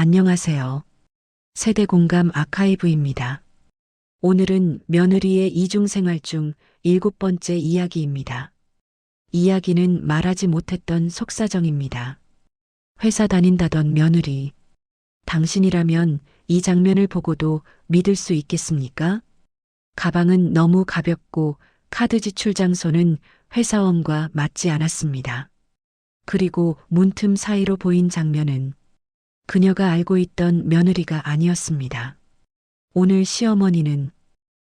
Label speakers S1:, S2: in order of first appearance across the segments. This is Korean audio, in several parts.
S1: 안녕하세요. 세대공감 아카이브입니다. 오늘은 며느리의 이중생활 중 7번째 이야기입니다. 이야기는 말하지 못했던 속사정입니다. 회사 다닌다던 며느리. 당신이라면 이 장면을 보고도 믿을 수 있겠습니까? 가방은 너무 가볍고 카드 지출 장소는 회사원과 맞지 않았습니다. 그리고 문틈 사이로 보인 장면은 그녀가 알고 있던 며느리가 아니었습니다. 오늘 시어머니는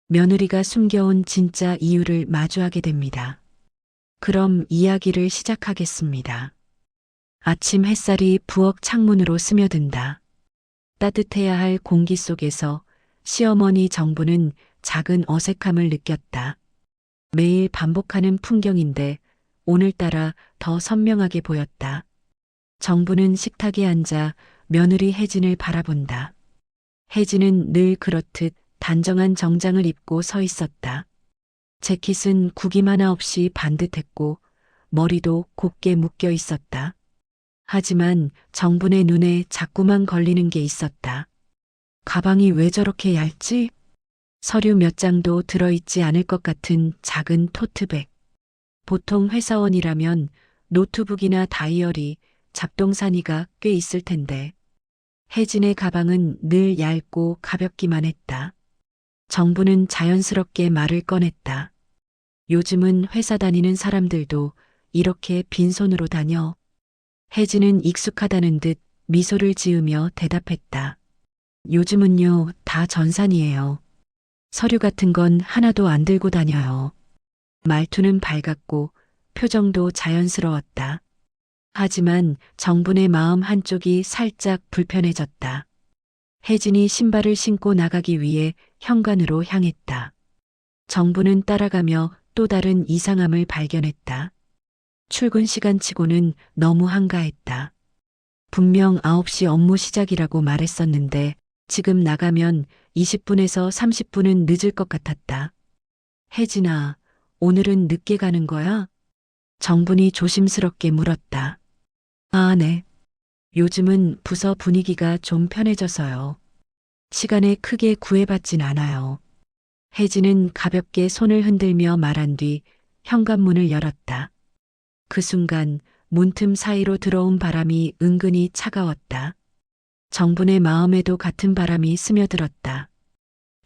S1: 며느리가 숨겨온 진짜 이유를 마주하게 됩니다. 그럼 이야기를 시작하겠습니다. 아침 햇살이 부엌 창문으로 스며든다. 따뜻해야 할 공기 속에서 시어머니 정부는 작은 어색함을 느꼈다. 매일 반복하는 풍경인데 오늘따라 더 선명하게 보였다. 정부는 식탁에 앉아 며느리 혜진을 바라본다. 혜진은 늘 그렇듯 단정한 정장을 입고 서 있었다. 재킷은 구김 하나 없이 반듯했고 머리도 곱게 묶여 있었다. 하지만 정분의 눈에 자꾸만 걸리는 게 있었다. 가방이 왜 저렇게 얇지? 서류 몇 장도 들어있지 않을 것 같은 작은 토트백. 보통 회사원이라면 노트북이나 다이어리, 잡동사니가 꽤 있을 텐데 혜진의 가방은 늘 얇고 가볍기만 했다. 정부는 자연스럽게 말을 꺼냈다. 요즘은 회사 다니는 사람들도 이렇게 빈손으로 다녀. 혜진은 익숙하다는 듯 미소를 지으며 대답했다. 요즘은요, 다 전산이에요. 서류 같은 건 하나도 안 들고 다녀요. 말투는 밝았고 표정도 자연스러웠다. 하지만 정분의 마음 한쪽이 살짝 불편해졌다. 혜진이 신발을 신고 나가기 위해 현관으로 향했다. 정분은 따라가며 또 다른 이상함을 발견했다. 출근 시간치고는 너무 한가했다. 분명 9시 업무 시작이라고 말했었는데 지금 나가면 20분에서 30분은 늦을 것 같았다. 혜진아, 오늘은 늦게 가는 거야? 정분이 조심스럽게 물었다. 아, 네. 요즘은 부서 분위기가 좀 편해져서요. 시간에 크게 구애받진 않아요. 혜진은 가볍게 손을 흔들며 말한 뒤 현관문을 열었다. 그 순간 문틈 사이로 들어온 바람이 은근히 차가웠다. 정분의 마음에도 같은 바람이 스며들었다.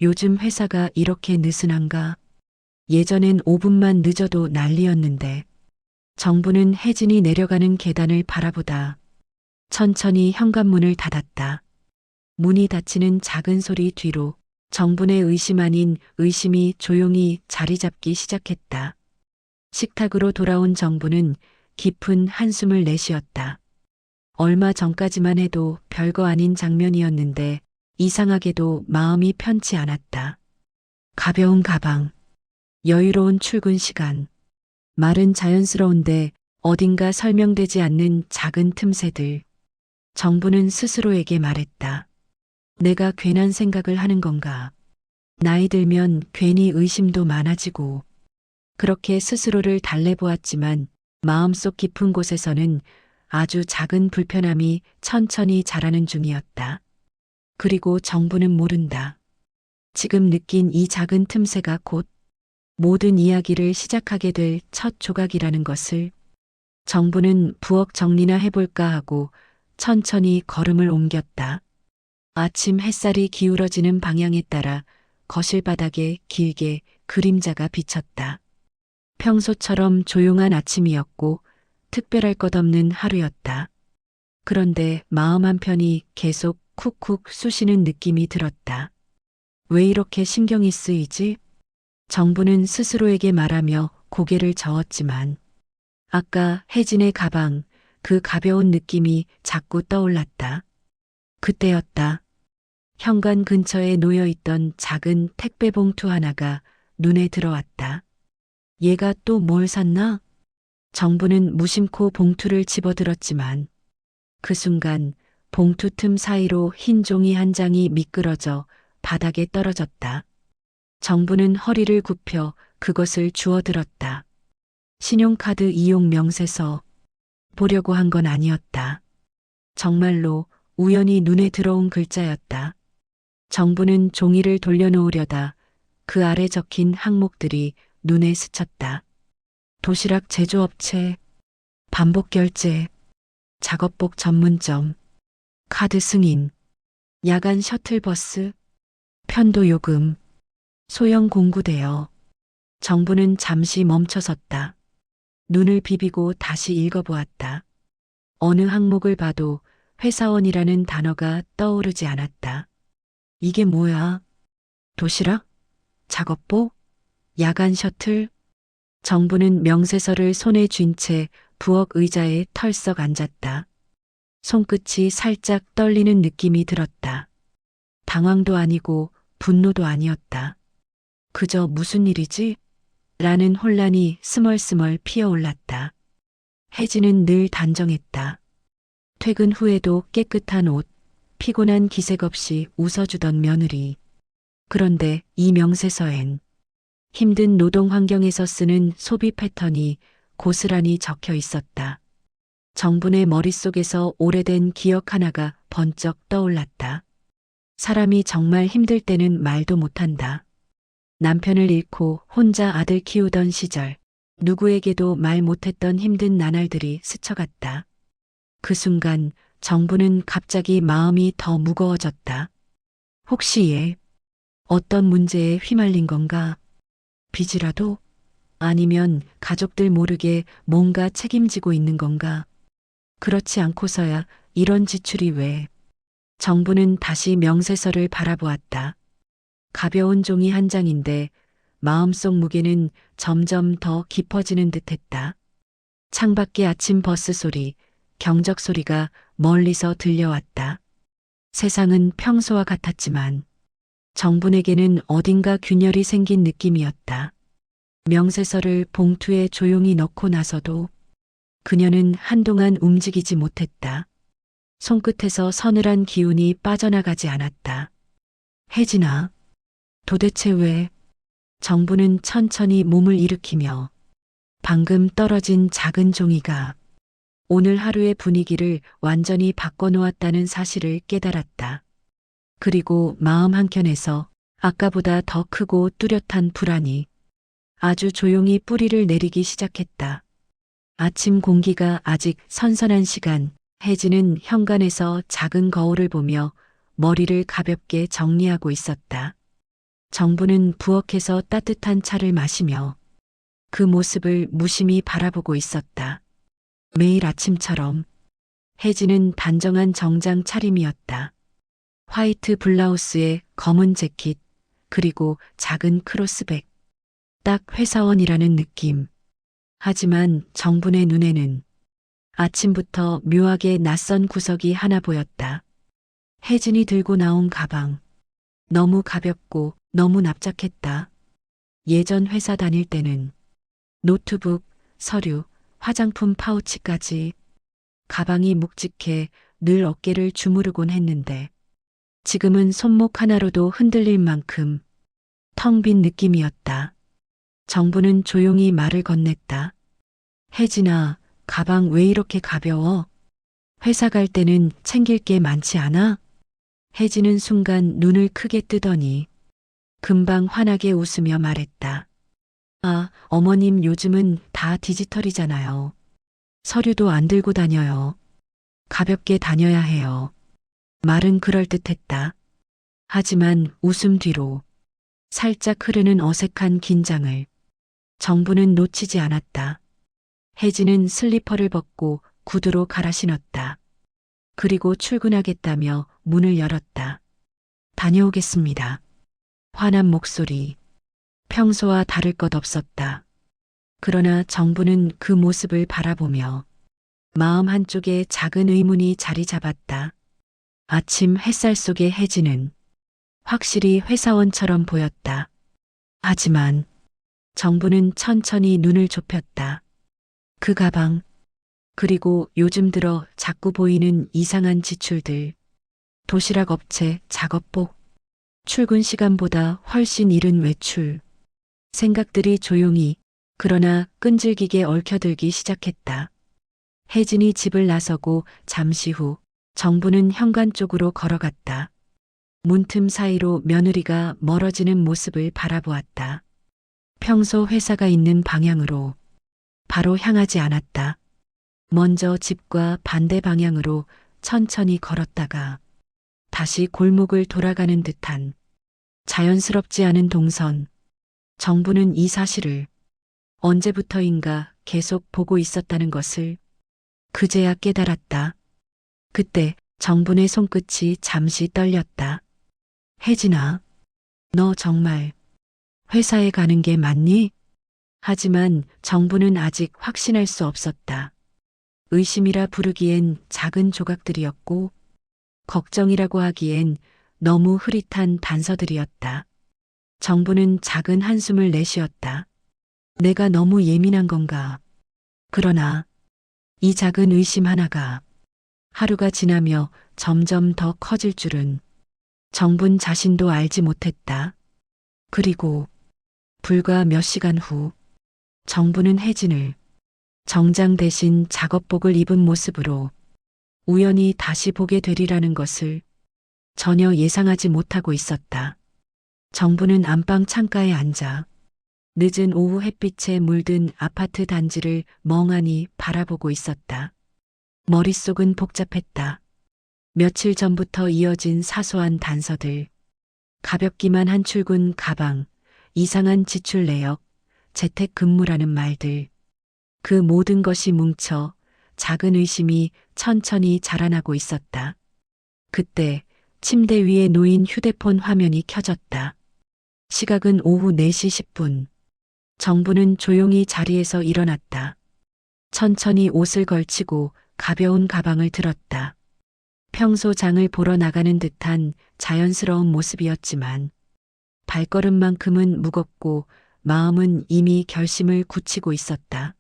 S1: 요즘 회사가 이렇게 느슨한가? 예전엔 5분만 늦어도 난리였는데. 정부는 혜진이 내려가는 계단을 바라보다 천천히 현관문을 닫았다. 문이 닫히는 작은 소리 뒤로 정분의 의심 아닌 의심이 조용히 자리 잡기 시작했다. 식탁으로 돌아온 정부는 깊은 한숨을 내쉬었다. 얼마 전까지만 해도 별거 아닌 장면이었는데 이상하게도 마음이 편치 않았다. 가벼운 가방, 여유로운 출근 시간, 말은 자연스러운데 어딘가 설명되지 않는 작은 틈새들. 정부는 스스로에게 말했다. 내가 괜한 생각을 하는 건가? 나이 들면 괜히 의심도 많아지고. 그렇게 스스로를 달래보았지만 마음속 깊은 곳에서는 아주 작은 불편함이 천천히 자라는 중이었다. 그리고 정부는 모른다. 지금 느낀 이 작은 틈새가 곧 모든 이야기를 시작하게 될 첫 조각이라는 것을. 정부는 부엌 정리나 해볼까 하고 천천히 걸음을 옮겼다. 아침 햇살이 기울어지는 방향에 따라 거실 바닥에 길게 그림자가 비쳤다. 평소처럼 조용한 아침이었고 특별할 것 없는 하루였다. 그런데 마음 한편이 계속 쿡쿡 쑤시는 느낌이 들었다. 왜 이렇게 신경이 쓰이지? 정부는 스스로에게 말하며 고개를 저었지만 아까 혜진의 가방, 그 가벼운 느낌이 자꾸 떠올랐다. 그때였다. 현관 근처에 놓여있던 작은 택배 봉투 하나가 눈에 들어왔다. 얘가 또 뭘 샀나? 정부는 무심코 봉투를 집어들었지만 그 순간 봉투 틈 사이로 흰 종이 한 장이 미끄러져 바닥에 떨어졌다. 정부는 허리를 굽혀 그것을 주워들었다. 신용카드 이용 명세서. 보려고 한 건 아니었다. 정말로 우연히 눈에 들어온 글자였다. 정부는 종이를 돌려놓으려다 그 아래 적힌 항목들이 눈에 스쳤다. 도시락 제조업체, 반복 결제, 작업복 전문점, 카드 승인, 야간 셔틀버스, 편도 요금, 소형 공구대여. 정부는 잠시 멈춰섰다. 눈을 비비고 다시 읽어보았다. 어느 항목을 봐도 회사원이라는 단어가 떠오르지 않았다. 이게 뭐야? 도시락? 작업복? 야간 셔틀? 정부는 명세서를 손에 쥔 채 부엌 의자에 털썩 앉았다. 손끝이 살짝 떨리는 느낌이 들었다. 당황도 아니고 분노도 아니었다. 그저 무슨 일이지? 라는 혼란이 스멀스멀 피어올랐다. 혜진은 늘 단정했다. 퇴근 후에도 깨끗한 옷, 피곤한 기색 없이 웃어주던 며느리. 그런데 이 명세서엔 힘든 노동 환경에서 쓰는 소비 패턴이 고스란히 적혀 있었다. 정분의 머릿속에서 오래된 기억 하나가 번쩍 떠올랐다. 사람이 정말 힘들 때는 말도 못한다. 남편을 잃고 혼자 아들 키우던 시절, 누구에게도 말 못했던 힘든 나날들이 스쳐갔다. 그 순간 정부는 갑자기 마음이 더 무거워졌다. 혹시 얘 어떤 문제에 휘말린 건가? 빚이라도? 아니면 가족들 모르게 뭔가 책임지고 있는 건가? 그렇지 않고서야 이런 지출이 왜? 정부는 다시 명세서를 바라보았다. 가벼운 종이 한 장인데 마음속 무게는 점점 더 깊어지는 듯했다. 창밖의 아침 버스 소리, 경적 소리가 멀리서 들려왔다. 세상은 평소와 같았지만 정분에게는 어딘가 균열이 생긴 느낌이었다. 명세서를 봉투에 조용히 넣고 나서도 그녀는 한동안 움직이지 못했다. 손끝에서 서늘한 기운이 빠져나가지 않았다. 혜진아, 도대체 왜? 정부는 천천히 몸을 일으키며 방금 떨어진 작은 종이가 오늘 하루의 분위기를 완전히 바꿔놓았다는 사실을 깨달았다. 그리고 마음 한켠에서 아까보다 더 크고 뚜렷한 불안이 아주 조용히 뿌리를 내리기 시작했다. 아침 공기가 아직 선선한 시간, 혜진은 현관에서 작은 거울을 보며 머리를 가볍게 정리하고 있었다. 정부는 부엌에서 따뜻한 차를 마시며 그 모습을 무심히 바라보고 있었다. 매일 아침처럼 혜진은 단정한 정장 차림이었다. 화이트 블라우스에 검은 재킷, 그리고 작은 크로스백. 딱 회사원이라는 느낌. 하지만 정분의 눈에는 아침부터 묘하게 낯선 구석이 하나 보였다. 혜진이 들고 나온 가방. 너무 가볍고 너무 납작했다. 예전 회사 다닐 때는 노트북, 서류, 화장품 파우치까지 가방이 묵직해 늘 어깨를 주무르곤 했는데 지금은 손목 하나로도 흔들릴 만큼 텅 빈 느낌이었다. 정부는 조용히 말을 건넸다. 혜진아, 가방 왜 이렇게 가벼워? 회사 갈 때는 챙길 게 많지 않아? 혜진은 순간 눈을 크게 뜨더니 금방 환하게 웃으며 말했다. 아, 어머님 요즘은 다 디지털이잖아요. 서류도 안 들고 다녀요. 가볍게 다녀야 해요. 말은 그럴듯했다. 하지만 웃음 뒤로 살짝 흐르는 어색한 긴장을 정부는 놓치지 않았다. 혜진은 슬리퍼를 벗고 구두로 갈아 신었다. 그리고 출근하겠다며 문을 열었다. 다녀오겠습니다. 환한 목소리. 평소와 다를 것 없었다. 그러나 정부는 그 모습을 바라보며 마음 한쪽에 작은 의문이 자리 잡았다. 아침 햇살 속의 혜진은 확실히 회사원처럼 보였다. 하지만 정부는 천천히 눈을 좁혔다. 그 가방, 그리고 요즘 들어 자꾸 보이는 이상한 지출들, 도시락 업체, 작업복, 출근 시간보다 훨씬 이른 외출. 생각들이 조용히 그러나 끈질기게 얽혀들기 시작했다. 혜진이 집을 나서고 잠시 후 정부는 현관 쪽으로 걸어갔다. 문틈 사이로 며느리가 멀어지는 모습을 바라보았다. 평소 회사가 있는 방향으로 바로 향하지 않았다. 먼저 집과 반대 방향으로 천천히 걸었다가 다시 골목을 돌아가는 듯한 자연스럽지 않은 동선. 정부는 이 사실을 언제부터인가 계속 보고 있었다는 것을 그제야 깨달았다. 그때 정분의 손끝이 잠시 떨렸다. 혜진아, 너 정말 회사에 가는 게 맞니? 하지만 정부는 아직 확신할 수 없었다. 의심이라 부르기엔 작은 조각들이었고, 걱정이라고 하기엔 너무 흐릿한 단서들이었다. 정부는 작은 한숨을 내쉬었다. 내가 너무 예민한 건가? 그러나 이 작은 의심 하나가 하루가 지나며 점점 더 커질 줄은 정분 자신도 알지 못했다. 그리고 불과 몇 시간 후 정부는 혜진을 정장 대신 작업복을 입은 모습으로 우연히 다시 보게 되리라는 것을 전혀 예상하지 못하고 있었다. 정부는 안방 창가에 앉아 늦은 오후 햇빛에 물든 아파트 단지를 멍하니 바라보고 있었다. 머릿속은 복잡했다. 며칠 전부터 이어진 사소한 단서들, 가볍기만 한 출근 가방, 이상한 지출 내역, 재택 근무라는 말들. 그 모든 것이 뭉쳐 작은 의심이 천천히 자라나고 있었다. 그때 침대 위에 놓인 휴대폰 화면이 켜졌다. 시각은 오후 4시 10분. 정부는 조용히 자리에서 일어났다. 천천히 옷을 걸치고 가벼운 가방을 들었다. 평소 장을 보러 나가는 듯한 자연스러운 모습이었지만 발걸음만큼은 무겁고 마음은 이미 결심을 굳히고 있었다.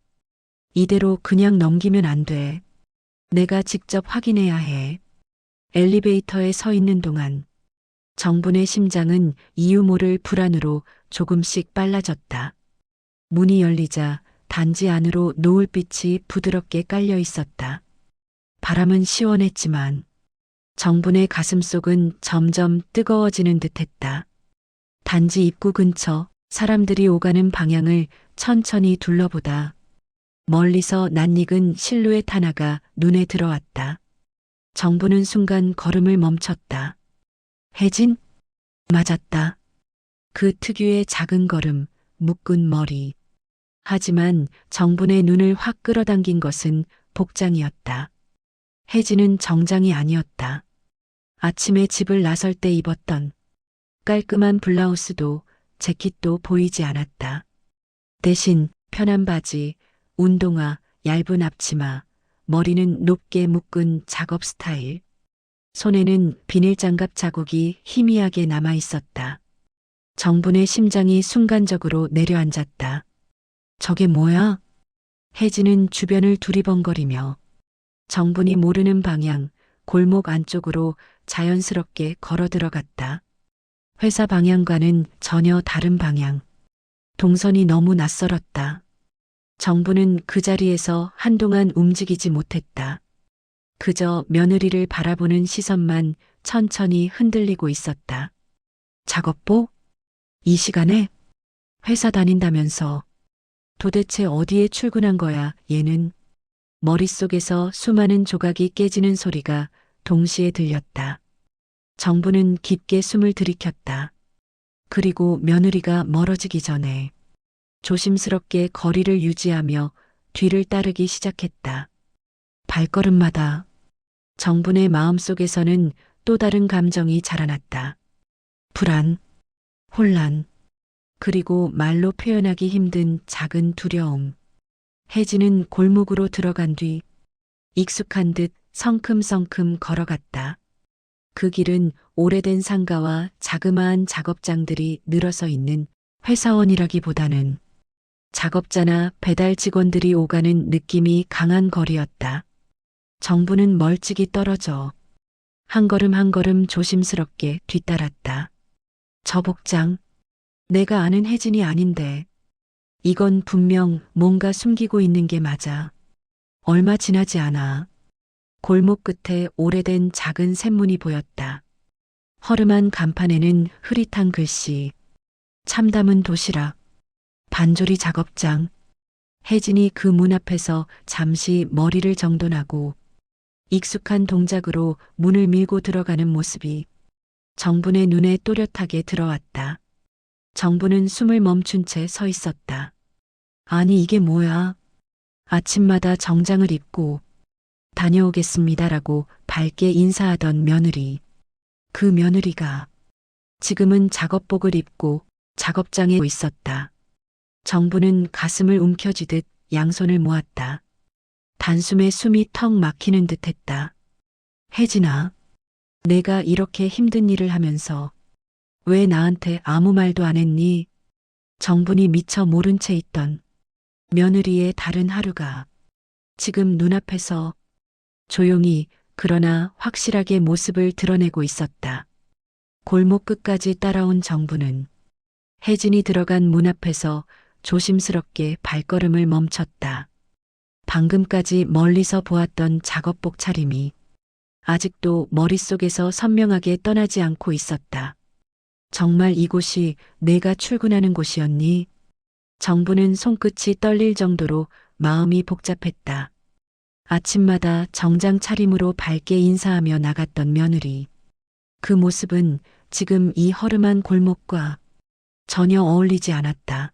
S1: 이대로 그냥 넘기면 안 돼. 내가 직접 확인해야 해. 엘리베이터에 서 있는 동안 정분의 심장은 이유 모를 불안으로 조금씩 빨라졌다. 문이 열리자 단지 안으로 노을빛이 부드럽게 깔려 있었다. 바람은 시원했지만 정분의 가슴속은 점점 뜨거워지는 듯했다. 단지 입구 근처 사람들이 오가는 방향을 천천히 둘러보다 멀리서 낯익은 실루엣 하나가 눈에 들어왔다. 정부는 순간 걸음을 멈췄다. 혜진? 맞았다. 그 특유의 작은 걸음, 묶은 머리. 하지만 정분의 눈을 확 끌어당긴 것은 복장이었다. 혜진은 정장이 아니었다. 아침에 집을 나설 때 입었던 깔끔한 블라우스도 재킷도 보이지 않았다. 대신 편한 바지, 운동화, 얇은 앞치마, 머리는 높게 묶은 작업 스타일. 손에는 비닐장갑 자국이 희미하게 남아 있었다. 정분의 심장이 순간적으로 내려앉았다. 저게 뭐야? 혜진은 주변을 두리번거리며 정분이 모르는 방향, 골목 안쪽으로 자연스럽게 걸어 들어갔다. 회사 방향과는 전혀 다른 방향. 동선이 너무 낯설었다. 정부는 그 자리에서 한동안 움직이지 못했다. 그저 며느리를 바라보는 시선만 천천히 흔들리고 있었다. 작업복? 이 시간에? 회사 다닌다면서 도대체 어디에 출근한 거야, 얘는? 머릿속에서 수많은 조각이 깨지는 소리가 동시에 들렸다. 정부는 깊게 숨을 들이켰다. 그리고 며느리가 멀어지기 전에 조심스럽게 거리를 유지하며 뒤를 따르기 시작했다. 발걸음마다 정분의 마음속에서는 또 다른 감정이 자라났다. 불안, 혼란, 그리고 말로 표현하기 힘든 작은 두려움. 혜진은 골목으로 들어간 뒤 익숙한 듯 성큼성큼 걸어갔다. 그 길은 오래된 상가와 자그마한 작업장들이 늘어서 있는 회사원이라기보다는 작업자나 배달 직원들이 오가는 느낌이 강한 거리였다. 정부는 멀찍이 떨어져 한 걸음 한 걸음 조심스럽게 뒤따랐다. 저 복장, 내가 아는 혜진이 아닌데 이건 분명 뭔가 숨기고 있는 게 맞아. 얼마 지나지 않아 골목 끝에 오래된 작은 샘문이 보였다. 허름한 간판에는 흐릿한 글씨, 참담은 도시락, 반조리 작업장. 혜진이 그 문 앞에서 잠시 머리를 정돈하고 익숙한 동작으로 문을 밀고 들어가는 모습이 정분의 눈에 또렷하게 들어왔다. 정분은 숨을 멈춘 채 서 있었다. 아니 이게 뭐야? 아침마다 정장을 입고 다녀오겠습니다라고 밝게 인사하던 며느리. 그 며느리가 지금은 작업복을 입고 작업장에 있었다. 정부는 가슴을 움켜쥐듯 양손을 모았다. 단숨에 숨이 턱 막히는 듯 했다. 혜진아, 내가 이렇게 힘든 일을 하면서 왜 나한테 아무 말도 안 했니? 정분이 미처 모른 채 있던 며느리의 다른 하루가 지금 눈앞에서 조용히 그러나 확실하게 모습을 드러내고 있었다. 골목 끝까지 따라온 정부는 혜진이 들어간 문 앞에서 조심스럽게 발걸음을 멈췄다. 방금까지 멀리서 보았던 작업복 차림이 아직도 머릿속에서 선명하게 떠나지 않고 있었다. 정말 이곳이 내가 출근하는 곳이었니? 정부는 손끝이 떨릴 정도로 마음이 복잡했다. 아침마다 정장 차림으로 밝게 인사하며 나갔던 며느리. 그 모습은 지금 이 허름한 골목과 전혀 어울리지 않았다.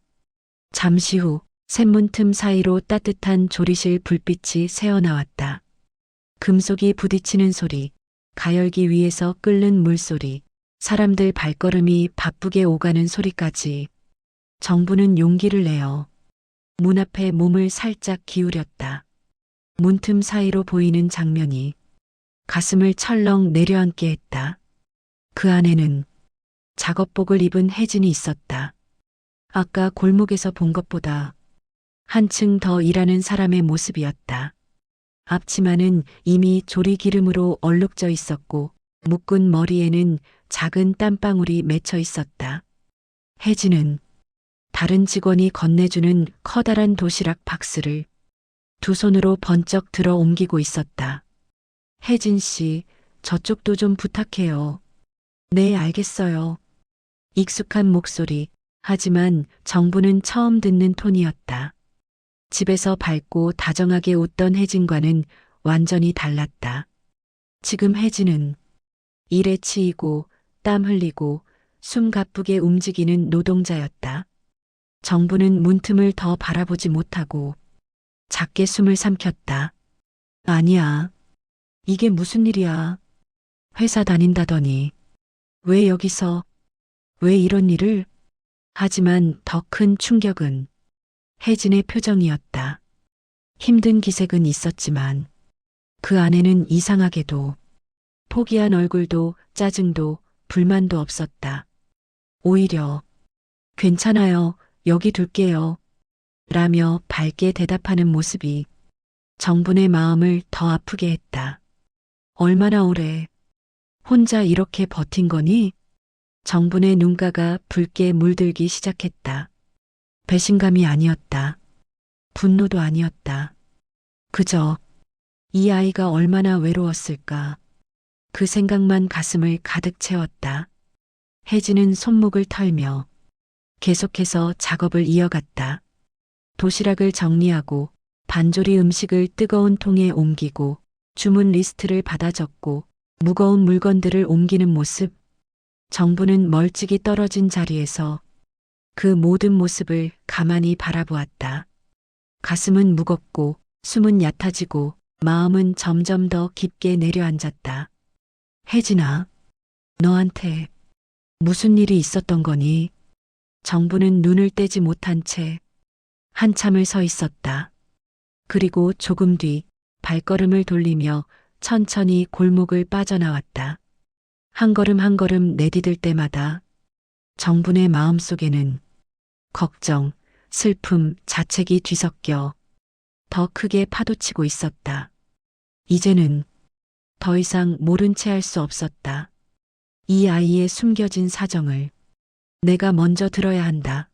S1: 잠시 후 샘문 틈 사이로 따뜻한 조리실 불빛이 새어나왔다. 금속이 부딪히는 소리, 가열기 위에서 끓는 물소리, 사람들 발걸음이 바쁘게 오가는 소리까지. 정부는 용기를 내어 문 앞에 몸을 살짝 기울였다. 문틈 사이로 보이는 장면이 가슴을 철렁 내려앉게 했다. 그 안에는 작업복을 입은 혜진이 있었다. 아까 골목에서 본 것보다 한층 더 일하는 사람의 모습이었다. 앞치마는 이미 조리 기름으로 얼룩져 있었고 묶은 머리에는 작은 땀방울이 맺혀 있었다. 혜진은 다른 직원이 건네주는 커다란 도시락 박스를 두 손으로 번쩍 들어 옮기고 있었다. 혜진 씨, 저쪽도 좀 부탁해요. 네, 알겠어요. 익숙한 목소리, 하지만 정부는 처음 듣는 톤이었다. 집에서 밝고 다정하게 웃던 혜진과는 완전히 달랐다. 지금 혜진은 일에 치이고 땀 흘리고 숨 가쁘게 움직이는 노동자였다. 정부는 문틈을 더 바라보지 못하고 작게 숨을 삼켰다. 아니야. 이게 무슨 일이야. 회사 다닌다더니 왜 여기서, 왜 이런 일을? 하지만 더 큰 충격은 혜진의 표정이었다. 힘든 기색은 있었지만 그 안에는 이상하게도 포기한 얼굴도 짜증도 불만도 없었다. 오히려 괜찮아요. 여기 둘게요. 라며 밝게 대답하는 모습이 정분의 마음을 더 아프게 했다. 얼마나 오래 혼자 이렇게 버틴 거니? 정분의 눈가가 붉게 물들기 시작했다. 배신감이 아니었다. 분노도 아니었다. 그저 이 아이가 얼마나 외로웠을까. 그 생각만 가슴을 가득 채웠다. 혜진은 손목을 털며 계속해서 작업을 이어갔다. 도시락을 정리하고 반조리 음식을 뜨거운 통에 옮기고 주문 리스트를 받아 적고 무거운 물건들을 옮기는 모습. 정부는 멀찍이 떨어진 자리에서 그 모든 모습을 가만히 바라보았다. 가슴은 무겁고 숨은 얕아지고 마음은 점점 더 깊게 내려앉았다. 혜진아, 너한테 무슨 일이 있었던 거니? 정부는 눈을 떼지 못한 채 한참을 서 있었다. 그리고 조금 뒤 발걸음을 돌리며 천천히 골목을 빠져나왔다. 한 걸음 한 걸음 내디딜 때마다 정분의 마음속에는 걱정, 슬픔, 자책이 뒤섞여 더 크게 파도치고 있었다. 이제는 더 이상 모른 채 할 수 없었다. 이 아이의 숨겨진 사정을 내가 먼저 들어야 한다.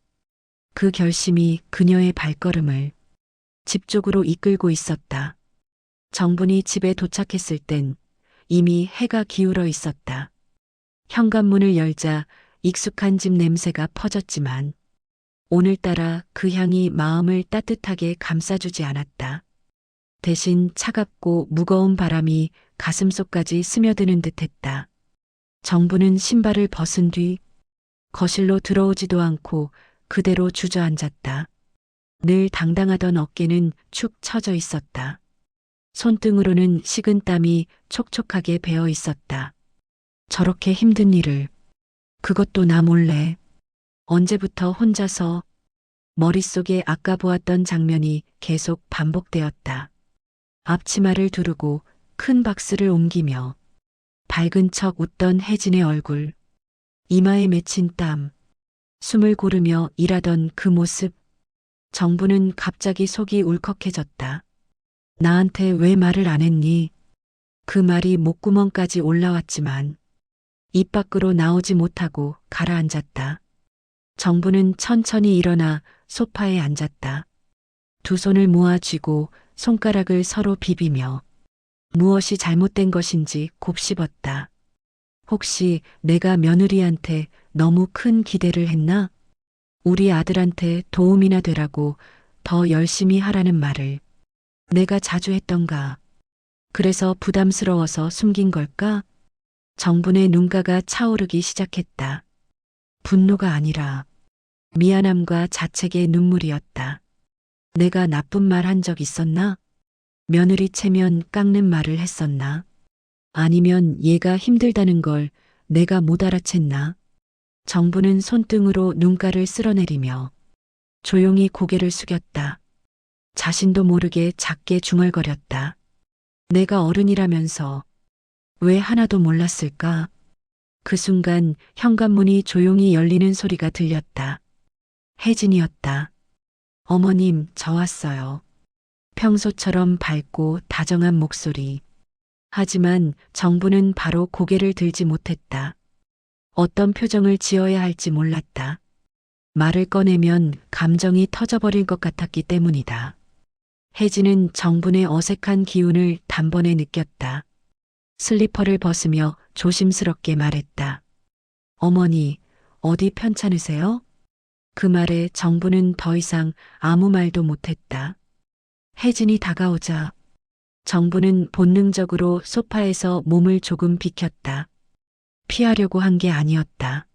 S1: 그 결심이 그녀의 발걸음을 집 쪽으로 이끌고 있었다. 정분이 집에 도착했을 땐 이미 해가 기울어 있었다. 현관문을 열자 익숙한 집 냄새가 퍼졌지만 오늘따라 그 향이 마음을 따뜻하게 감싸주지 않았다. 대신 차갑고 무거운 바람이 가슴속까지 스며드는 듯했다. 정부는 신발을 벗은 뒤 거실로 들어오지도 않고 그대로 주저앉았다. 늘 당당하던 어깨는 축 처져 있었다. 손등으로는 식은 땀이 촉촉하게 배어 있었다. 저렇게 힘든 일을, 그것도 나 몰래, 언제부터 혼자서. 머릿속에 아까 보았던 장면이 계속 반복되었다. 앞치마를 두르고 큰 박스를 옮기며 밝은 척 웃던 혜진의 얼굴, 이마에 맺힌 땀, 숨을 고르며 일하던 그 모습. 정부는 갑자기 속이 울컥해졌다. 나한테 왜 말을 안 했니? 그 말이 목구멍까지 올라왔지만 입 밖으로 나오지 못하고 가라앉았다. 정부는 천천히 일어나 소파에 앉았다. 두 손을 모아 쥐고 손가락을 서로 비비며 무엇이 잘못된 것인지 곱씹었다. 혹시 내가 며느리한테 너무 큰 기대를 했나? 우리 아들한테 도움이나 되라고 더 열심히 하라는 말을 내가 자주 했던가? 그래서 부담스러워서 숨긴 걸까? 정분의 눈가가 차오르기 시작했다. 분노가 아니라 미안함과 자책의 눈물이었다. 내가 나쁜 말 한 적 있었나? 며느리 체면 깎는 말을 했었나? 아니면 얘가 힘들다는 걸 내가 못 알아챘나? 정부는 손등으로 눈가를 쓸어내리며 조용히 고개를 숙였다. 자신도 모르게 작게 중얼거렸다. 내가 어른이라면서 왜 하나도 몰랐을까? 그 순간 현관문이 조용히 열리는 소리가 들렸다. 혜진이었다. 어머님, 저 왔어요. 평소처럼 밝고 다정한 목소리. 하지만 정부는 바로 고개를 들지 못했다. 어떤 표정을 지어야 할지 몰랐다. 말을 꺼내면 감정이 터져버릴 것 같았기 때문이다. 혜진은 정분의 어색한 기운을 단번에 느꼈다. 슬리퍼를 벗으며 조심스럽게 말했다. 어머니, 어디 편찮으세요? 그 말에 정부는 더 이상 아무 말도 못했다. 혜진이 다가오자 정부는 본능적으로 소파에서 몸을 조금 비켰다. 피하려고 한 게 아니었다.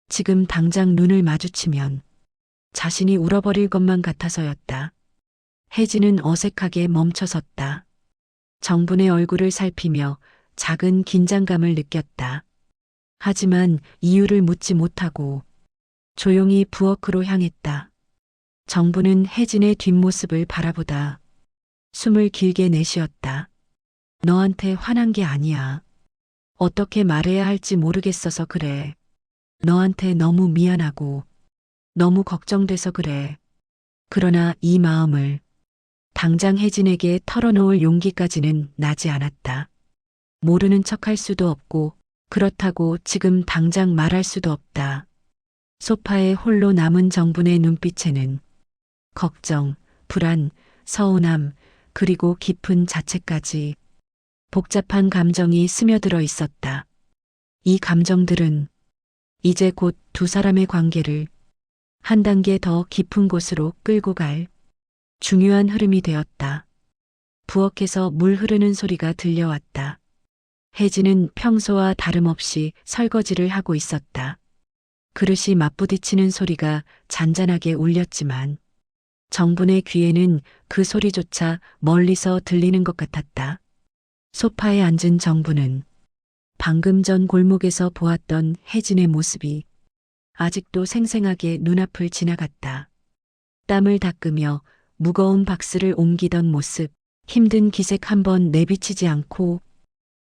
S1: 지금 당장 눈을 마주치면 자신이 울어버릴 것만 같아서였다. 혜진은 어색하게 멈춰섰다. 정분의 얼굴을 살피며 작은 긴장감을 느꼈다. 하지만 이유를 묻지 못하고 조용히 부엌으로 향했다. 정부는 혜진의 뒷모습을 바라보다 숨을 길게 내쉬었다. 너한테 화난 게 아니야. 어떻게 말해야 할지 모르겠어서 그래. 너한테 너무 미안하고 너무 걱정돼서 그래. 그러나 이 마음을 당장 혜진에게 털어놓을 용기까지는 나지 않았다. 모르는 척할 수도 없고 그렇다고 지금 당장 말할 수도 없다. 소파에 홀로 남은 정분의 눈빛에는 걱정, 불안, 서운함, 그리고 깊은 자책까지 복잡한 감정이 스며들어 있었다. 이 감정들은 이제 곧 두 사람의 관계를 한 단계 더 깊은 곳으로 끌고 갈 중요한 흐름이 되었다. 부엌에서 물 흐르는 소리가 들려왔다. 혜진은 평소와 다름없이 설거지를 하고 있었다. 그릇이 맞부딪히는 소리가 잔잔하게 울렸지만 정분의 귀에는 그 소리조차 멀리서 들리는 것 같았다. 소파에 앉은 정분은 방금 전 골목에서 보았던 혜진의 모습이 아직도 생생하게 눈앞을 지나갔다. 땀을 닦으며 무거운 박스를 옮기던 모습, 힘든 기색 한번 내비치지 않고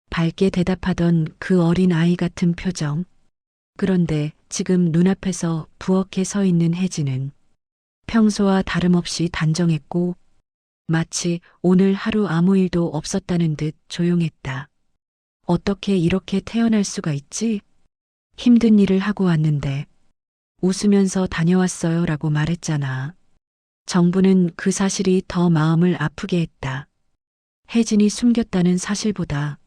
S1: 밝게 대답하던 그 어린 아이 같은 표정. 그런데 지금 눈앞에서 부엌에 서 있는 혜진은 평소와 다름없이 단정했고 마치 오늘 하루 아무 일도 없었다는 듯 조용했다. 어떻게 이렇게 태어날 수가 있지? 힘든 일을 하고 왔는데 웃으면서 다녀왔어요 라고 말했잖아. 정부는 그 사실이 더 마음을 아프게 했다. 혜진이 숨겼다는 사실보다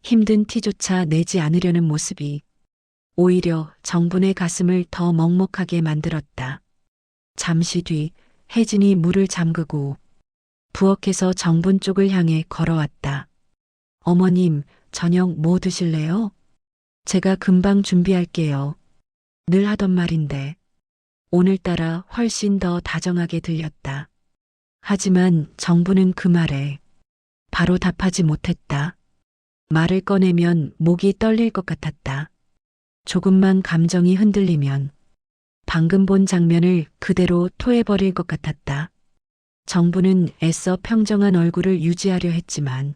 S1: 힘든 티조차 내지 않으려는 모습이 오히려 정분의 가슴을 더 먹먹하게 만들었다. 잠시 뒤 혜진이 물을 잠그고 부엌에서 정분 쪽을 향해 걸어왔다. 어머님, 저녁 뭐 드실래요? 제가 금방 준비할게요. 늘 하던 말인데 오늘따라 훨씬 더 다정하게 들렸다. 하지만 정부는 그 말에 바로 답하지 못했다. 말을 꺼내면 목이 떨릴 것 같았다. 조금만 감정이 흔들리면 방금 본 장면을 그대로 토해버릴 것 같았다. 정부는 애써 평정한 얼굴을 유지하려 했지만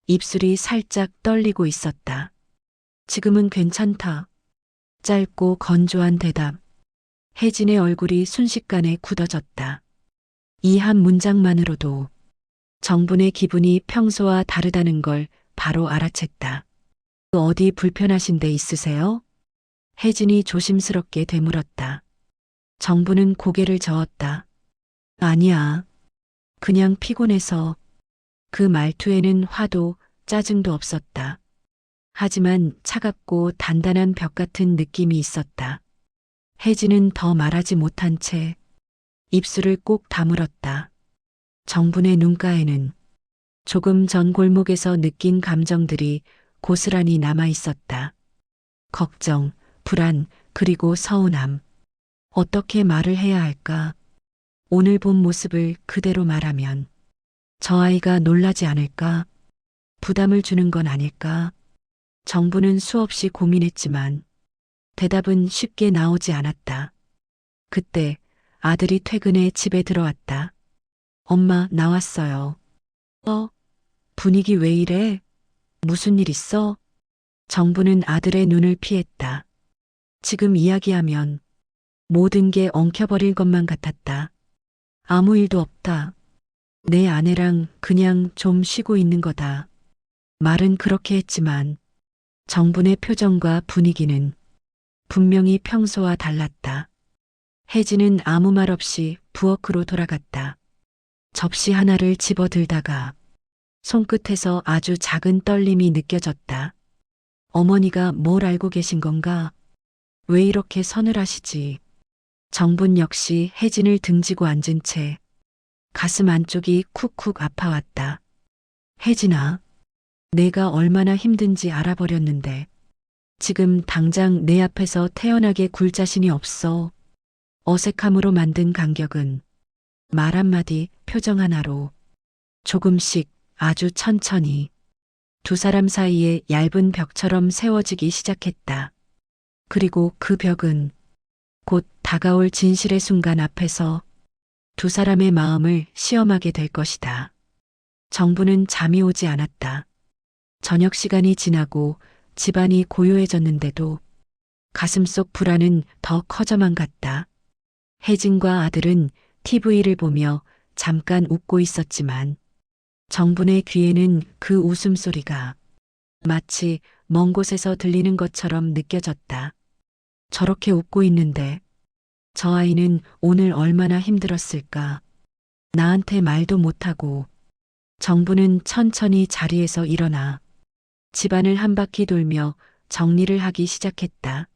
S1: 입술이 살짝 떨리고 있었다. 지금은 괜찮다. 짧고 건조한 대답. 혜진의 얼굴이 순식간에 굳어졌다. 이 한 문장만으로도 정분의 기분이 평소와 다르다는 걸 바로 알아챘다. 어디 불편하신 데 있으세요? 혜진이 조심스럽게 되물었다. 정부는 고개를 저었다. 아니야. 그냥 피곤해서. 그 말투에는 화도 짜증도 없었다. 하지만 차갑고 단단한 벽 같은 느낌이 있었다. 혜진은 더 말하지 못한 채 입술을 꼭 다물었다. 정분의 눈가에는 조금 전 골목에서 느낀 감정들이 고스란히 남아 있었다. 걱정, 불안, 그리고 서운함. 어떻게 말을 해야 할까? 오늘 본 모습을 그대로 말하면 저 아이가 놀라지 않을까? 부담을 주는 건 아닐까? 정부는 수없이 고민했지만 대답은 쉽게 나오지 않았다. 그때 아들이 퇴근해 집에 들어왔다. 엄마, 나왔어요. 분위기 왜 이래? 무슨 일 있어? 정부는 아들의 눈을 피했다. 지금 이야기하면 모든 게 엉켜버릴 것만 같았다. 아무 일도 없다. 내 아내랑 그냥 좀 쉬고 있는 거다. 말은 그렇게 했지만 정분의 표정과 분위기는 분명히 평소와 달랐다. 혜진은 아무 말 없이 부엌으로 돌아갔다. 접시 하나를 집어들다가 손끝에서 아주 작은 떨림이 느껴졌다. 어머니가 뭘 알고 계신 건가? 왜 이렇게 서늘하시지? 정분 역시 혜진을 등지고 앉은 채 가슴 안쪽이 쿡쿡 아파왔다. 혜진아, 내가 얼마나 힘든지 알아버렸는데 지금 당장 내 앞에서 태연하게 굴 자신이 없어. 어색함으로 만든 간격은 말 한마디, 표정 하나로 조금씩 아주 천천히 두 사람 사이에 얇은 벽처럼 세워지기 시작했다. 그리고 그 벽은 곧 다가올 진실의 순간 앞에서 두 사람의 마음을 시험하게 될 것이다. 정부는 잠이 오지 않았다. 저녁 시간이 지나고 집안이 고요해졌는데도 가슴속 불안은 더 커져만 갔다. 혜진과 아들은 TV를 보며 잠깐 웃고 있었지만 정분의 귀에는 그 웃음소리가 마치 먼 곳에서 들리는 것처럼 느껴졌다. 저렇게 웃고 있는데 저 아이는 오늘 얼마나 힘들었을까. 나한테 말도 못하고. 정부는 천천히 자리에서 일어나 집안을 한 바퀴 돌며 정리를 하기 시작했다.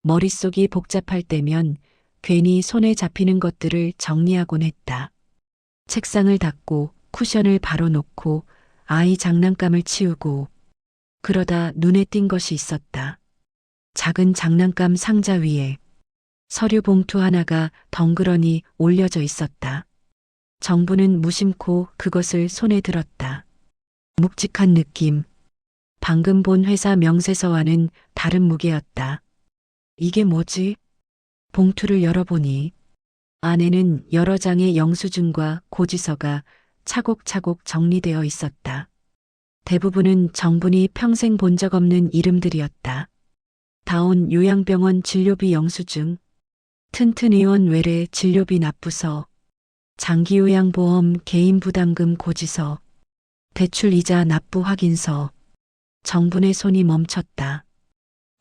S1: 머릿속이 복잡할 때면 괜히 손에 잡히는 것들을 정리하곤 했다. 책상을 닦고 쿠션을 바로 놓고 아이 장난감을 치우고 그러다 눈에 띈 것이 있었다. 작은 장난감 상자 위에 서류 봉투 하나가 덩그러니 올려져 있었다. 정부는 무심코 그것을 손에 들었다. 묵직한 느낌. 방금 본 회사 명세서와는 다른 무게였다. 이게 뭐지? 봉투를 열어보니 안에는 여러 장의 영수증과 고지서가 차곡차곡 정리되어 있었다. 대부분은 정분이 평생 본 적 없는 이름들이었다. 다온 요양병원 진료비 영수증, 튼튼의원 외래 진료비 납부서, 장기요양보험 개인부담금 고지서, 대출이자 납부 확인서. 정분의 손이 멈췄다.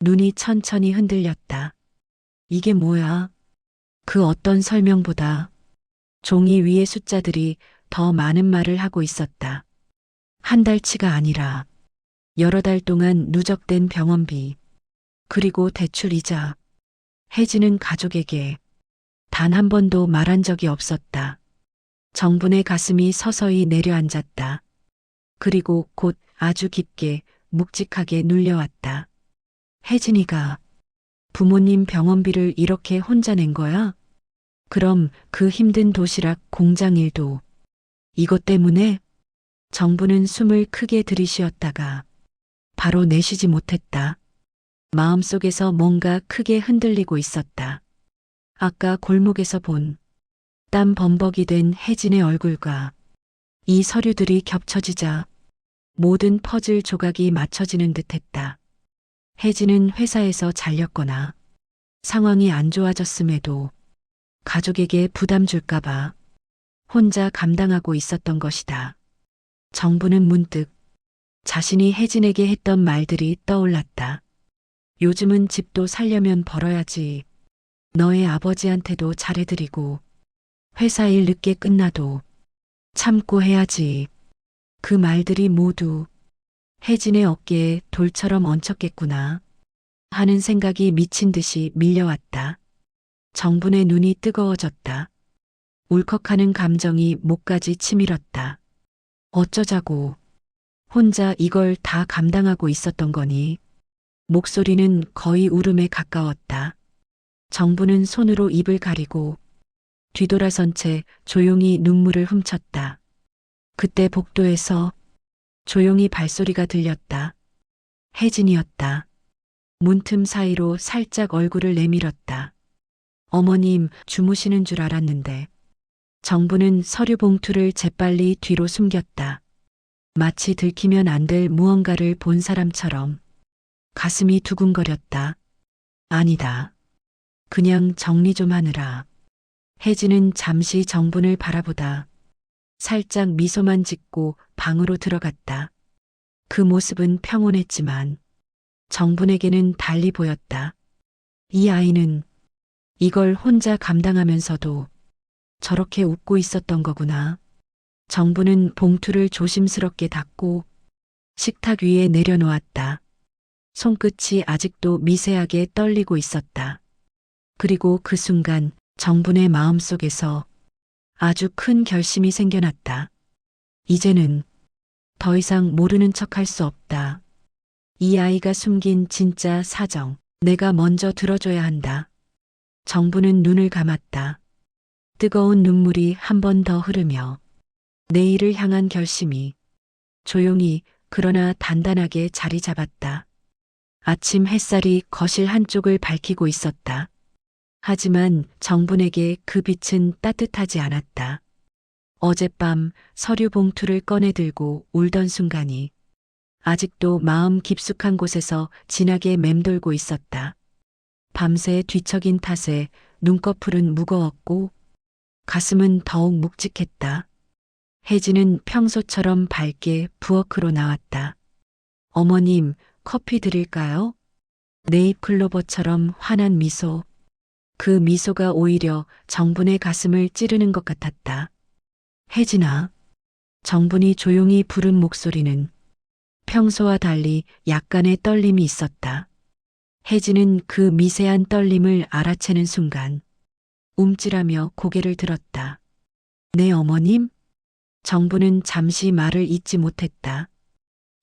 S1: 눈이 천천히 흔들렸다. 이게 뭐야? 그 어떤 설명보다 종이 위의 숫자들이 더 많은 말을 하고 있었다. 한 달치가 아니라 여러 달 동안 누적된 병원비, 그리고 대출이자. 혜진은 가족에게 단 한 번도 말한 적이 없었다. 정분의 가슴이 서서히 내려앉았다. 그리고 곧 아주 깊게 묵직하게 눌려왔다. 혜진이가 부모님 병원비를 이렇게 혼자 낸 거야? 그럼 그 힘든 도시락 공장 일도 이것 때문에? 정부는 숨을 크게 들이쉬었다가 바로 내쉬지 못했다. 마음속에서 뭔가 크게 흔들리고 있었다. 아까 골목에서 본 땀 범벅이 된 혜진의 얼굴과 이 서류들이 겹쳐지자 모든 퍼즐 조각이 맞춰지는 듯했다. 혜진은 회사에서 잘렸거나 상황이 안 좋아졌음에도 가족에게 부담 줄까봐 혼자 감당하고 있었던 것이다. 정부는 문득 자신이 혜진에게 했던 말들이 떠올랐다. 요즘은 집도 살려면 벌어야지. 너의 아버지한테도 잘해드리고 회사 일 늦게 끝나도 참고 해야지. 그 말들이 모두 혜진의 어깨에 돌처럼 얹혔겠구나 하는 생각이 미친 듯이 밀려왔다. 정분의 눈이 뜨거워졌다. 울컥하는 감정이 목까지 치밀었다. 어쩌자고 혼자 이걸 다 감당하고 있었던 거니? 목소리는 거의 울음에 가까웠다. 정부는 손으로 입을 가리고 뒤돌아선 채 조용히 눈물을 훔쳤다. 그때 복도에서 조용히 발소리가 들렸다. 혜진이었다. 문틈 사이로 살짝 얼굴을 내밀었다. 어머님 주무시는 줄 알았는데. 정부는 서류 봉투를 재빨리 뒤로 숨겼다. 마치 들키면 안 될 무언가를 본 사람처럼 가슴이 두근거렸다. 아니다. 그냥 정리 좀 하느라. 혜진은 잠시 정분을 바라보다 살짝 미소만 짓고 방으로 들어갔다. 그 모습은 평온했지만 정분에게는 달리 보였다. 이 아이는 이걸 혼자 감당하면서도 저렇게 웃고 있었던 거구나. 정부는 봉투를 조심스럽게 닫고 식탁 위에 내려놓았다. 손끝이 아직도 미세하게 떨리고 있었다. 그리고 그 순간 정분의 마음속에서 아주 큰 결심이 생겨났다. 이제는 더 이상 모르는 척할 수 없다. 이 아이가 숨긴 진짜 사정, 내가 먼저 들어줘야 한다. 정부는 눈을 감았다. 뜨거운 눈물이 한 번 더 흐르며 내일을 향한 결심이 조용히 그러나 단단하게 자리 잡았다. 아침 햇살이 거실 한쪽을 밝히고 있었다. 하지만 정분에게 그 빛은 따뜻하지 않았다. 어젯밤 서류 봉투를 꺼내 들고 울던 순간이 아직도 마음 깊숙한 곳에서 진하게 맴돌고 있었다. 밤새 뒤척인 탓에 눈꺼풀은 무거웠고 가슴은 더욱 묵직했다. 혜진은 평소처럼 밝게 부엌으로 나왔다. 어머님, 커피 드릴까요? 네잎클로버처럼 환한 미소. 그 미소가 오히려 정분의 가슴을 찌르는 것 같았다. 혜진아. 정분이 조용히 부른 목소리는 평소와 달리 약간의 떨림이 있었다. 혜진은 그 미세한 떨림을 알아채는 순간 움찔하며 고개를 들었다. 네, 어머님? 정부는 잠시 말을 잇지 못했다.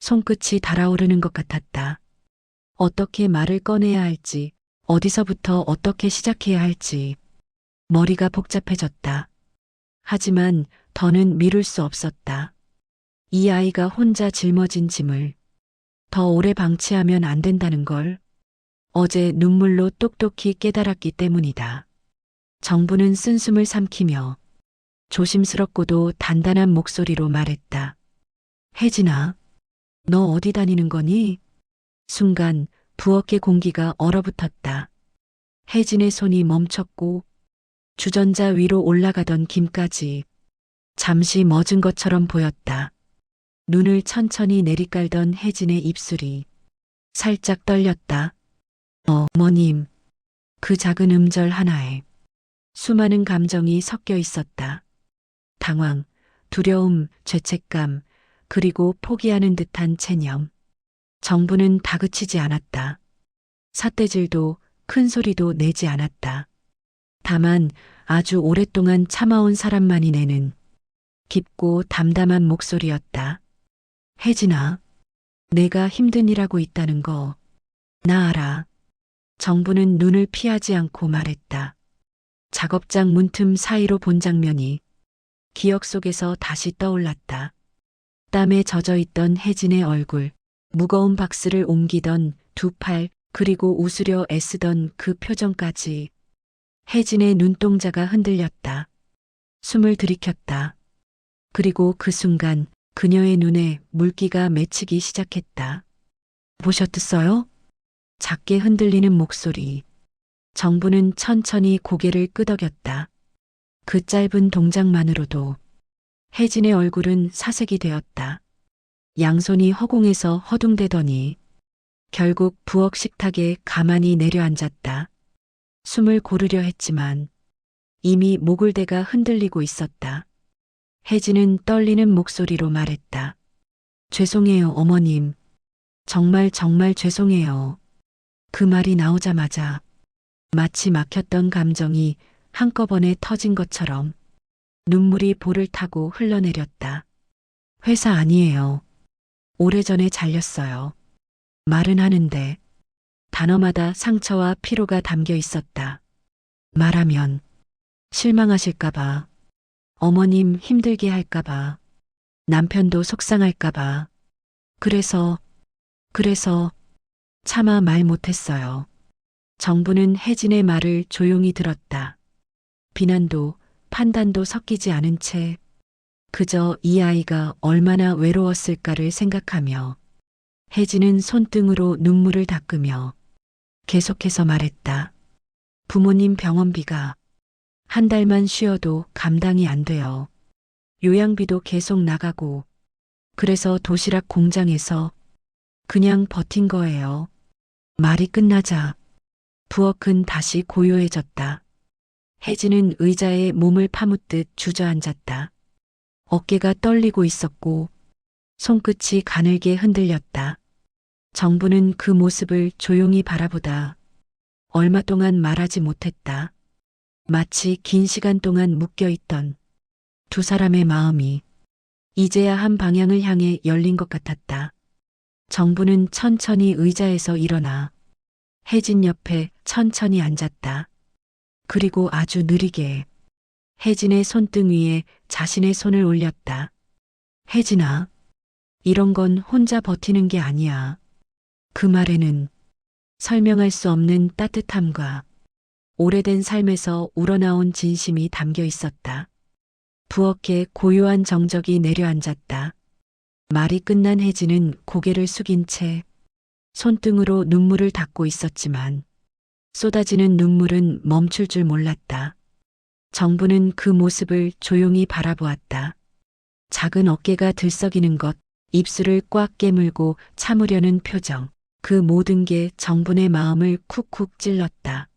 S1: 손끝이 달아오르는 것 같았다. 어떻게 말을 꺼내야 할지, 어디서부터 어떻게 시작해야 할지 머리가 복잡해졌다. 하지만 더는 미룰 수 없었다. 이 아이가 혼자 짊어진 짐을 더 오래 방치하면 안 된다는 걸 어제 눈물로 똑똑히 깨달았기 때문이다. 정부는 쓴숨을 삼키며 조심스럽고도 단단한 목소리로 말했다. 혜진아, 너 어디 다니는 거니? 순간 부엌의 공기가 얼어붙었다. 혜진의 손이 멈췄고 주전자 위로 올라가던 김까지 잠시 멎은 것처럼 보였다. 눈을 천천히 내리깔던 혜진의 입술이 살짝 떨렸다. 어머님, 그 작은 음절 하나에 수많은 감정이 섞여 있었다. 당황, 두려움, 죄책감, 그리고 포기하는 듯한 체념. 정부는 다그치지 않았다. 삿대질도 큰 소리도 내지 않았다. 다만 아주 오랫동안 참아온 사람만이 내는 깊고 담담한 목소리였다. 혜진아, 내가 힘든 일하고 있다는 거 나 알아. 정부는 눈을 피하지 않고 말했다. 작업장 문틈 사이로 본 장면이 기억 속에서 다시 떠올랐다. 땀에 젖어 있던 혜진의 얼굴, 무거운 박스를 옮기던 두 팔, 그리고 웃으려 애쓰던 그 표정까지. 혜진의 눈동자가 흔들렸다. 숨을 들이켰다. 그리고 그 순간 그녀의 눈에 물기가 맺히기 시작했다. 보셨어요? 작게 흔들리는 목소리. 정부는 천천히 고개를 끄덕였다. 그 짧은 동작만으로도 혜진의 얼굴은 사색이 되었다. 양손이 허공에서 허둥대더니 결국 부엌 식탁에 가만히 내려앉았다. 숨을 고르려 했지만 이미 목을대가 흔들리고 있었다. 혜진은 떨리는 목소리로 말했다. 죄송해요, 어머님. 정말 정말 죄송해요. 그 말이 나오자마자 마치 막혔던 감정이 한꺼번에 터진 것처럼 눈물이 볼을 타고 흘러내렸다. 회사 아니에요. 오래전에 잘렸어요. 말은 하는데 단어마다 상처와 피로가 담겨 있었다. 말하면 실망하실까봐, 어머님 힘들게 할까봐, 남편도 속상할까봐. 그래서 차마 말 못했어요. 정부는 혜진의 말을 조용히 들었다. 비난도 판단도 섞이지 않은 채 그저 이 아이가 얼마나 외로웠을까를 생각하며 혜진은 손등으로 눈물을 닦으며 계속해서 말했다. 부모님 병원비가 한 달만 쉬어도 감당이 안 돼요. 요양비도 계속 나가고 그래서 도시락 공장에서 그냥 버틴 거예요. 말이 끝나자 부엌은 다시 고요해졌다. 혜진은 의자에 몸을 파묻듯 주저앉았다. 어깨가 떨리고 있었고 손끝이 가늘게 흔들렸다. 정부는 그 모습을 조용히 바라보다 얼마 동안 말하지 못했다. 마치 긴 시간 동안 묶여있던 두 사람의 마음이 이제야 한 방향을 향해 열린 것 같았다. 정부는 천천히 의자에서 일어나 혜진 옆에 천천히 앉았다. 그리고 아주 느리게 혜진의 손등 위에 자신의 손을 올렸다. 혜진아, 이런 건 혼자 버티는 게 아니야. 그 말에는 설명할 수 없는 따뜻함과 오래된 삶에서 우러나온 진심이 담겨 있었다. 부엌에 고요한 정적이 내려앉았다. 말이 끝난 혜진은 고개를 숙인 채 손등으로 눈물을 닦고 있었지만 쏟아지는 눈물은 멈출 줄 몰랐다. 정부는 그 모습을 조용히 바라보았다. 작은 어깨가 들썩이는 것, 입술을 꽉 깨물고 참으려는 표정, 그 모든 게 정분의 마음을 쿡쿡 찔렀다.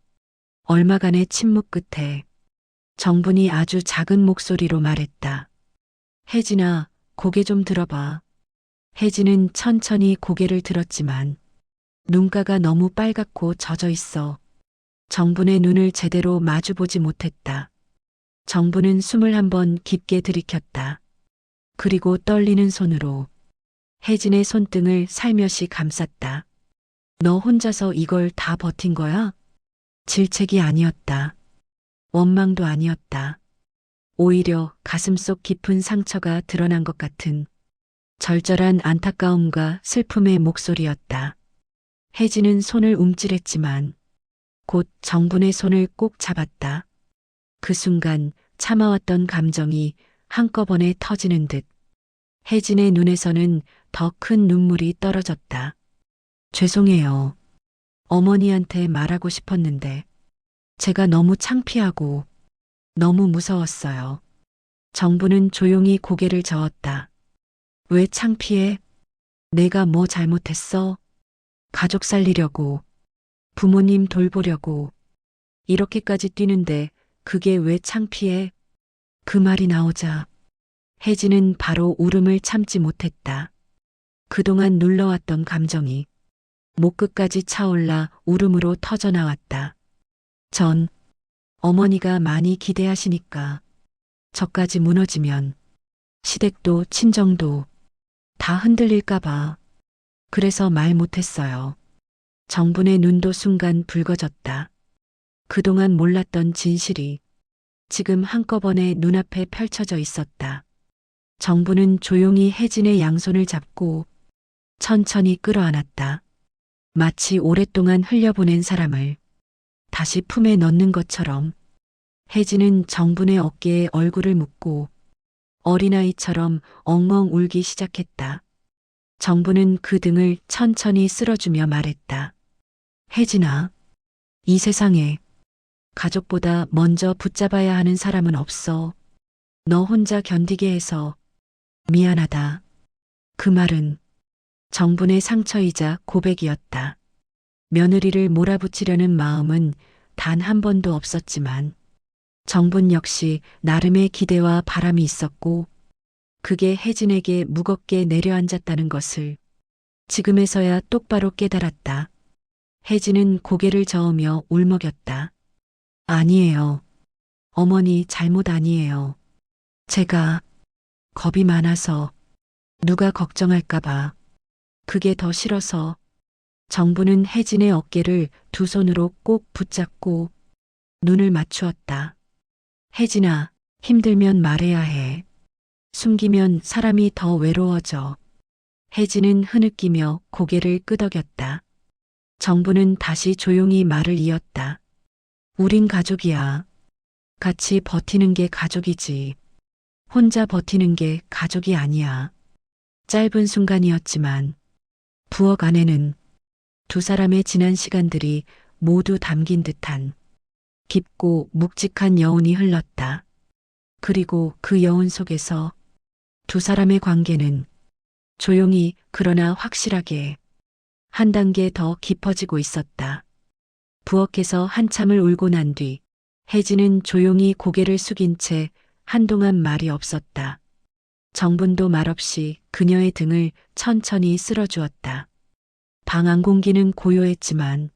S1: 얼마간의 침묵 끝에 정분이 아주 작은 목소리로 말했다. 혜진아, 고개 좀 들어봐. 혜진은 천천히 고개를 들었지만 눈가가 너무 빨갛고 젖어 있어 정분의 눈을 제대로 마주보지 못했다. 정부는 숨을 한번 깊게 들이켰다. 그리고 떨리는 손으로 혜진의 손등을 살며시 감쌌다. 너 혼자서 이걸 다 버틴 거야? 질책이 아니었다. 원망도 아니었다. 오히려 가슴속 깊은 상처가 드러난 것 같은 절절한 안타까움과 슬픔의 목소리였다. 혜진은 손을 움찔했지만 곧 정분의 손을 꼭 잡았다. 그 순간 참아왔던 감정이 한꺼번에 터지는 듯 혜진의 눈에서는 더 큰 눈물이 떨어졌다. 죄송해요. 어머니한테 말하고 싶었는데 제가 너무 창피하고 너무 무서웠어요. 정부는 조용히 고개를 저었다. 왜 창피해? 내가 뭐 잘못했어? 가족 살리려고, 부모님 돌보려고, 이렇게까지 뛰는데 그게 왜 창피해? 그 말이 나오자 혜진은 바로 울음을 참지 못했다. 그동안 눌러왔던 감정이 목 끝까지 차올라 울음으로 터져나왔다. 전 어머니가 많이 기대하시니까 저까지 무너지면 시댁도 친정도 다 흔들릴까봐 그래서 말 못했어요. 정분의 눈도 순간 붉어졌다. 그동안 몰랐던 진실이 지금 한꺼번에 눈앞에 펼쳐져 있었다. 정분은 조용히 혜진의 양손을 잡고 천천히 끌어안았다. 마치 오랫동안 흘려보낸 사람을 다시 품에 넣는 것처럼 혜진은 정분의 어깨에 얼굴을 묻고 어린아이처럼 엉엉 울기 시작했다. 정분은 그 등을 천천히 쓸어주며 말했다. 혜진아, 이 세상에 가족보다 먼저 붙잡아야 하는 사람은 없어. 너 혼자 견디게 해서 미안하다. 그 말은 정분의 상처이자 고백이었다. 며느리를 몰아붙이려는 마음은 단 한 번도 없었지만 정분 역시 나름의 기대와 바람이 있었고 그게 혜진에게 무겁게 내려앉았다는 것을 지금에서야 똑바로 깨달았다. 혜진은 고개를 저으며 울먹였다. 아니에요. 어머니 잘못 아니에요. 제가 겁이 많아서 누가 걱정할까봐 그게 더 싫어서. 정부는 혜진의 어깨를 두 손으로 꼭 붙잡고 눈을 맞추었다. 혜진아, 힘들면 말해야 해. 숨기면 사람이 더 외로워져. 혜진은 흐느끼며 고개를 끄덕였다. 정부는 다시 조용히 말을 이었다. 우린 가족이야. 같이 버티는 게 가족이지. 혼자 버티는 게 가족이 아니야. 짧은 순간이었지만 부엌 안에는 두 사람의 지난 시간들이 모두 담긴 듯한 깊고 묵직한 여운이 흘렀다. 그리고 그 여운 속에서 두 사람의 관계는 조용히 그러나 확실하게 한 단계 더 깊어지고 있었다. 부엌에서 한참을 울고 난 뒤 혜진은 조용히 고개를 숙인 채 한동안 말이 없었다. 정분도 말없이 그녀의 등을 천천히 쓸어주었다. 방 안 공기는 고요했지만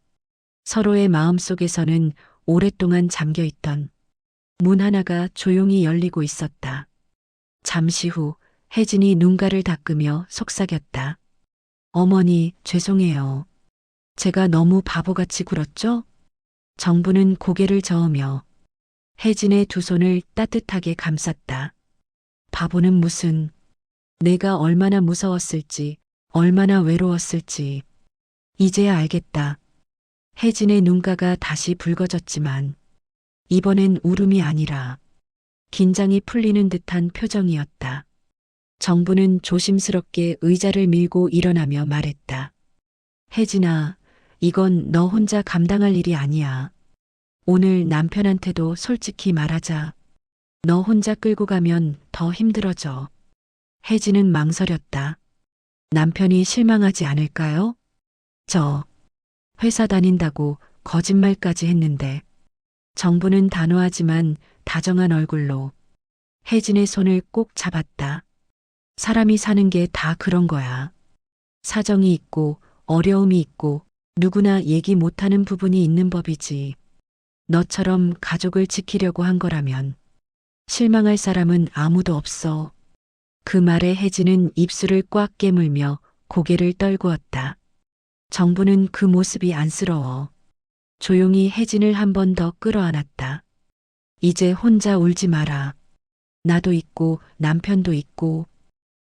S1: 서로의 마음속에서는 오랫동안 잠겨있던 문 하나가 조용히 열리고 있었다. 잠시 후 혜진이 눈가를 닦으며 속삭였다. 어머니, 죄송해요. 제가 너무 바보같이 굴었죠? 정부는 고개를 저으며 혜진의 두 손을 따뜻하게 감쌌다. 바보는 무슨, 내가 얼마나 무서웠을지, 얼마나 외로웠을지. 이제야 알겠다. 혜진의 눈가가 다시 붉어졌지만 이번엔 울음이 아니라 긴장이 풀리는 듯한 표정이었다. 정부는 조심스럽게 의자를 밀고 일어나며 말했다. 혜진아, 이건 너 혼자 감당할 일이 아니야. 오늘 남편한테도 솔직히 말하자. 너 혼자 끌고 가면 더 힘들어져. 혜진은 망설였다. 남편이 실망하지 않을까요? 저 회사 다닌다고 거짓말까지 했는데. 정부는 단호하지만 다정한 얼굴로 혜진의 손을 꼭 잡았다. 사람이 사는 게 다 그런 거야. 사정이 있고 어려움이 있고 누구나 얘기 못하는 부분이 있는 법이지. 너처럼 가족을 지키려고 한 거라면 실망할 사람은 아무도 없어. 그 말에 혜진은 입술을 꽉 깨물며 고개를 떨구었다. 정부는 그 모습이 안쓰러워 조용히 혜진을 한 번 더 끌어안았다. 이제 혼자 울지 마라. 나도 있고 남편도 있고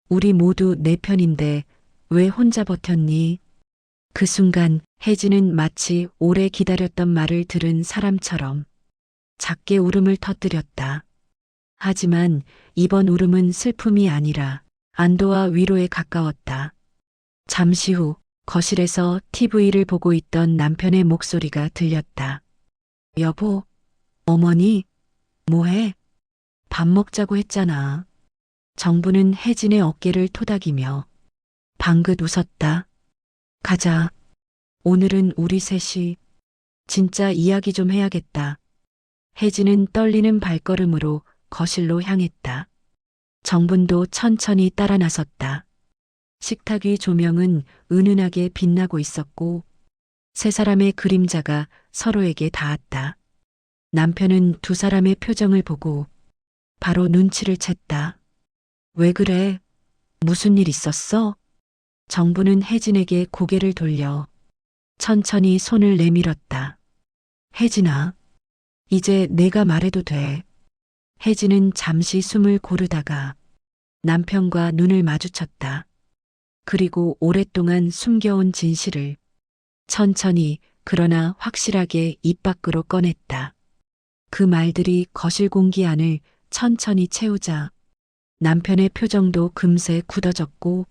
S1: 우리 모두 내 편인데 왜 혼자 버텼니? 그 순간 혜진은 마치 오래 기다렸던 말을 들은 사람처럼 작게 울음을 터뜨렸다. 하지만 이번 울음은 슬픔이 아니라 안도와 위로에 가까웠다. 잠시 후 거실에서 TV를 보고 있던 남편의 목소리가 들렸다. 여보, 어머니, 뭐해? 밥 먹자고 했잖아. 정부는 혜진의 어깨를 토닥이며 방긋 웃었다. 가자. 오늘은 우리 셋이 진짜 이야기 좀 해야겠다. 혜진은 떨리는 발걸음으로 거실로 향했다. 정분도 천천히 따라 나섰다. 식탁 위 조명은 은은하게 빛나고 있었고 세 사람의 그림자가 서로에게 닿았다. 남편은 두 사람의 표정을 보고 바로 눈치를 챘다. 왜 그래? 무슨 일 있었어? 정부는 혜진에게 고개를 돌려 천천히 손을 내밀었다. 혜진아, 이제 내가 말해도 돼. 혜진은 잠시 숨을 고르다가 남편과 눈을 마주쳤다. 그리고 오랫동안 숨겨온 진실을 천천히 그러나 확실하게 입 밖으로 꺼냈다. 그 말들이 거실 공기 안을 천천히 채우자 남편의 표정도 금세 굳어졌고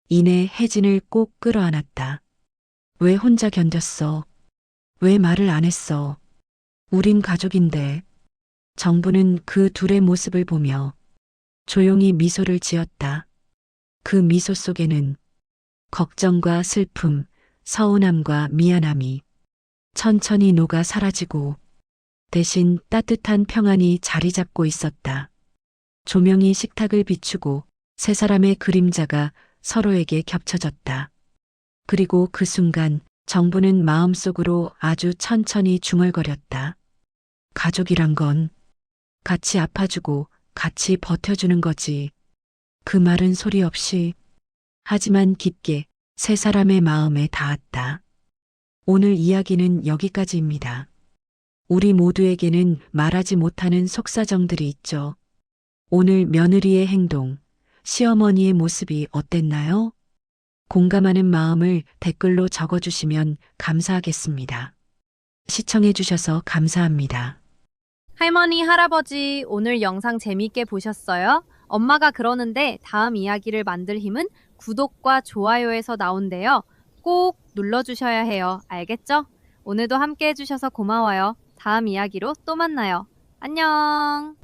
S1: 이내 혜진을 꼭 끌어안았다. 왜 혼자 견뎠어? 왜 말을 안 했어? 우린 가족인데. 정부는 그 둘의 모습을 보며 조용히 미소를 지었다. 그 미소 속에는 걱정과 슬픔, 서운함과 미안함이 천천히 녹아 사라지고 대신 따뜻한 평안이 자리 잡고 있었다. 조명이 식탁을 비추고 세 사람의 그림자가 서로에게 겹쳐졌다. 그리고 그 순간 정부는 마음속으로 아주 천천히 중얼거렸다. 가족이란 건 같이 아파주고 같이 버텨주는 거지. 그 말은 소리 없이 하지만 깊게 세 사람의 마음에 닿았다. 오늘 이야기는 여기까지입니다. 우리 모두에게는 말하지 못하는 속사정들이 있죠. 오늘 며느리의 행동, 시어머니의 모습이 어땠나요? 공감하는 마음을 댓글로 적어주시면 감사하겠습니다. 시청해주셔서 감사합니다.
S2: 할머니, 할아버지, 오늘 영상 재미있게 보셨어요? 엄마가 그러는데 다음 이야기를 만들 힘은 구독과 좋아요에서 나온대요. 꼭 눌러주셔야 해요. 알겠죠? 오늘도 함께 해주셔서 고마워요. 다음 이야기로 또 만나요. 안녕!